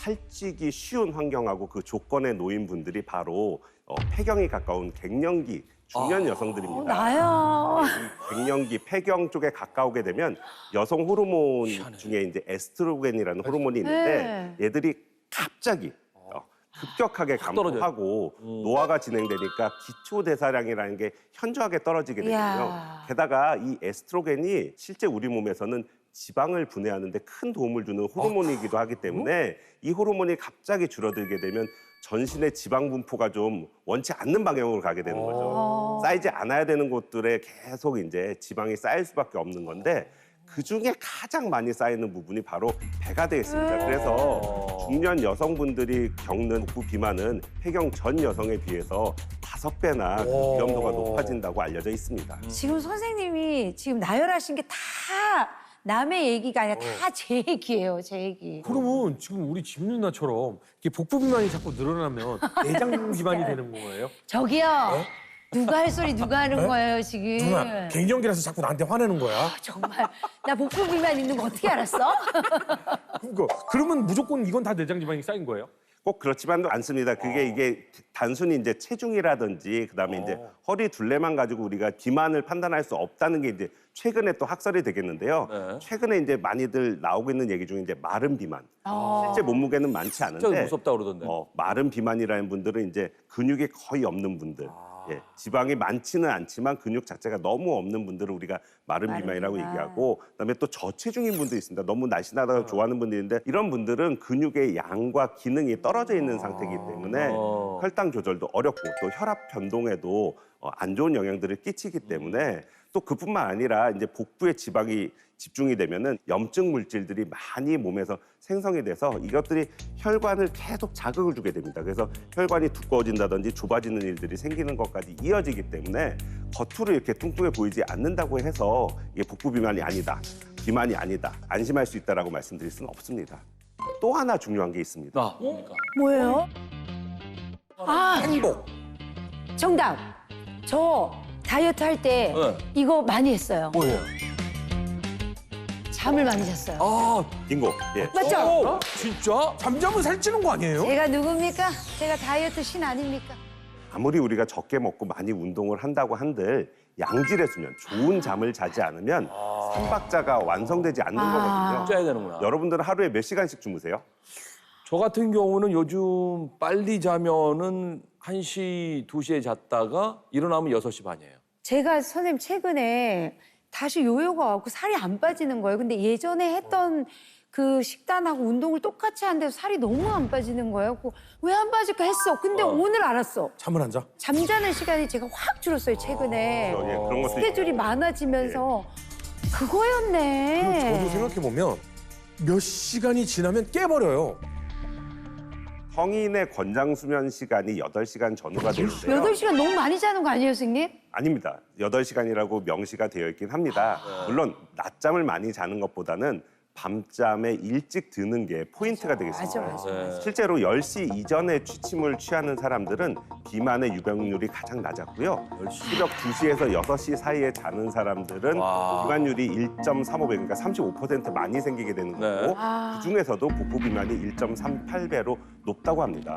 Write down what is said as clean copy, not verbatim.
살찌기 쉬운 환경하고 그 조건에 놓인 분들이 바로 폐경이 가까운 갱년기 중년 여성들입니다. 나야. 이 갱년기, 폐경 쪽에 가까우게 되면 여성 호르몬 중에 이제 에스트로겐이라는 호르몬이 있는데 얘들이 갑자기 급격하게 감소하고 노화가 진행되니까 기초 대사량이라는 게 현저하게 떨어지게 되거든요. 이야. 게다가 이 에스트로겐이 실제 우리 몸에서는 지방을 분해하는 데 큰 도움을 주는 호르몬이기도 하기 때문에 이 호르몬이 갑자기 줄어들게 되면 전신의 지방 분포가 좀 원치 않는 방향으로 가게 되는 거죠. 쌓이지 않아야 되는 곳들에 계속 이제 지방이 쌓일 수밖에 없는 건데 그중에 가장 많이 쌓이는 부분이 바로 배가 되어 있습니다. 그래서 중년 여성분들이 겪는 복부 비만은 폐경 전 여성에 비해서 5배나 위험도가 높아진다고 알려져 있습니다. 지금 선생님이 지금 나열하신 게 다 남의 얘기가 아니라 다 제 얘기예요, 제 얘기. 그러면 지금 우리 집 누나처럼 이렇게 복부 비만이 자꾸 늘어나면 내장 비만이 되는 거예요? 저기요. 누가 할 소리 누가 하는 거예요, 지금. 누나, 갱년기라서 자꾸 나한테 화내는 거야? 정말. 나 복부 비만 있는 거 어떻게 알았어? 그러면 무조건 이건 다 내장 지방이 쌓인 거예요? 꼭 그렇지만도 않습니다. 그게 이게 단순히 이제 체중이라든지 그다음에 이제 허리 둘레만 가지고 우리가 비만을 판단할 수 없다는 게 이제 최근에 또 학설이 되겠는데요. 최근에 이제 많이들 나오고 있는 얘기 중에 이제 마른 비만. 실제 몸무게는 많지 않은데 진짜 무섭다 그러던데. 마른 비만이라는 분들은 이제 근육이 거의 없는 분들. 예, 지방이 많지는 않지만 근육 자체가 너무 없는 분들을 우리가 마른 비만이라고 얘기하고 그다음에 또 저체중인 분도 있습니다. 너무 날씬하다고 좋아하는 분들인데 이런 분들은 근육의 양과 기능이 떨어져 있는 상태이기 때문에 혈당 조절도 어렵고 또 혈압 변동에도 안 좋은 영향들을 끼치기 때문에 또 그뿐만 아니라 이제 복부에 지방이 집중이 되면은 염증 물질들이 많이 몸에서 생성이 돼서 이것들이 혈관을 계속 자극을 주게 됩니다. 그래서 혈관이 두꺼워진다든지 좁아지는 일들이 생기는 것까지 이어지기 때문에 겉으로 이렇게 뚱뚱해 보이지 않는다고 해서 이게 복부 비만이 아니다, 비만이 아니다, 안심할 수 있다라고 말씀드릴 수는 없습니다. 또 하나 중요한 게 있습니다. 뭡니까? 뭐예요? 행복. 정답. 저 다이어트 할 때 네. 이거 많이 했어요. 뭐예요? 잠을 많이 잤어요. 빙고. 예. 맞죠? 진짜? 잠자면 살찌는 거 아니에요? 제가 누굽니까? 제가 다이어트 신 아닙니까? 아무리 우리가 적게 먹고 많이 운동을 한다고 한들 양질의 수면, 좋은 잠을 자지 않으면 삼박자가 완성되지 않는 거거든요. 짜야 되는구나. 여러분들은 하루에 몇 시간씩 주무세요? 저 같은 경우는 요즘 빨리 자면은 1시, 2시에 잤다가 일어나면 6시 반이에요. 제가 선생님 최근에 다시 요요가 와고 살이 안 빠지는 거예요. 근데 예전에 했던 그 식단하고 운동을 똑같이 하는데도 살이 너무 안 빠지는 거예요. 왜 안 빠질까 했어. 근데 오늘 알았어. 잠을 안 자? 잠자는 시간이 제가 확 줄었어요, 최근에. 예, 그런 것도 스케줄이 많아지면서 그거였네. 저도 생각해보면 몇 시간이 지나면 깨버려요. 성인의 권장 수면 시간이 8시간 전후가 되는데요. 8시간 너무 많이 자는 거 아니에요, 선생님? 아닙니다. 8시간이라고 명시가 되어 있긴 합니다. 물론 낮잠을 많이 자는 것보다는 밤잠에 일찍 드는 게 포인트가 되겠습니다. 맞아. 실제로 10시 이전에 취침을 취하는 사람들은 비만의 유병률이 가장 낮았고요. 새벽 2시에서 6시 사이에 자는 사람들은 비만율이 1.35배, 그러니까 35% 많이 생기게 되는 거고 그중에서도 복부 비만이 1.38배로 높다고 합니다.